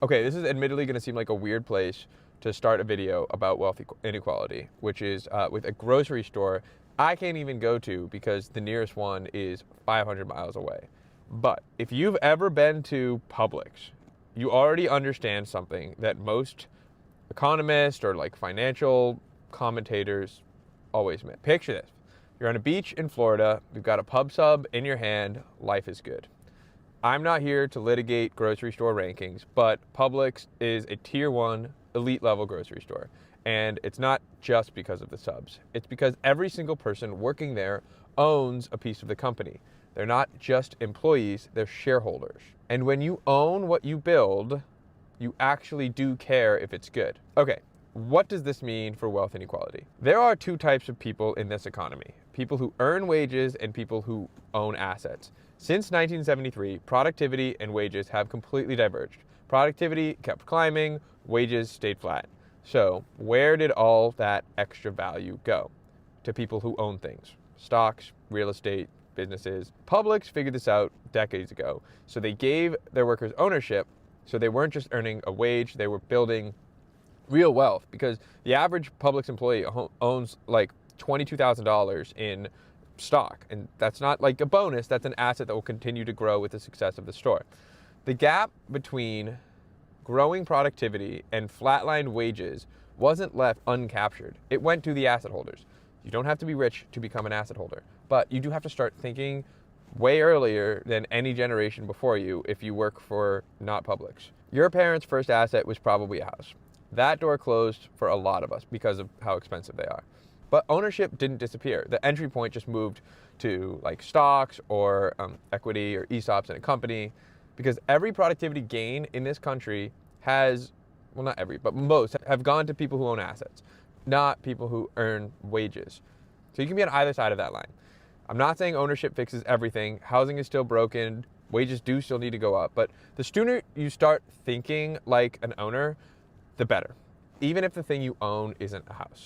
Okay, this is admittedly going to seem like a weird place to start a video about wealth inequality, which is with a grocery store I can't even go to because the nearest one is 500 miles away. But if you've ever been to Publix, you already understand something that most economists or like financial commentators always miss. Picture this. You're on a beach in Florida, you've got a pub sub in your hand, life is good. I'm not here to litigate grocery store rankings, but Publix is a tier 1 elite level grocery store. And it's not just because of the subs. It's because every single person working there owns a piece of the company. They're not just employees, they're shareholders. And when you own what you build, you actually do care if it's good. Okay, what does this mean for wealth inequality? There are two types of people in this economy: people who earn wages and people who own assets. Since 1973, productivity and wages have completely diverged. Productivity kept climbing, wages stayed flat. So where did all that extra value go? To people who own things: stocks, real estate, businesses. Publix figured this out decades ago. So they gave their workers ownership, so they weren't just earning a wage, they were building real wealth, because the average Publix employee owns like $22,000 in stock, and that's not like a bonus, that's an asset that will continue to grow with the success of the store. The gap between growing productivity and flatlined wages wasn't left uncaptured. It went to the asset holders. You don't have to be rich to become an asset holder, but you do have to start thinking way earlier than any generation before you if you work for not Publix. Your parents' first asset was probably a house. That door closed for a lot of us because of how expensive they are. But ownership didn't disappear. The entry point just moved to like stocks or equity or ESOPs in a company, because every productivity gain in this country has, well, not every, but most have gone to people who own assets, not people who earn wages. So you can be on either side of that line. I'm not saying ownership fixes everything. Housing is still broken. Wages do still need to go up. But the sooner you start thinking like an owner, the better, even if the thing you own isn't a house.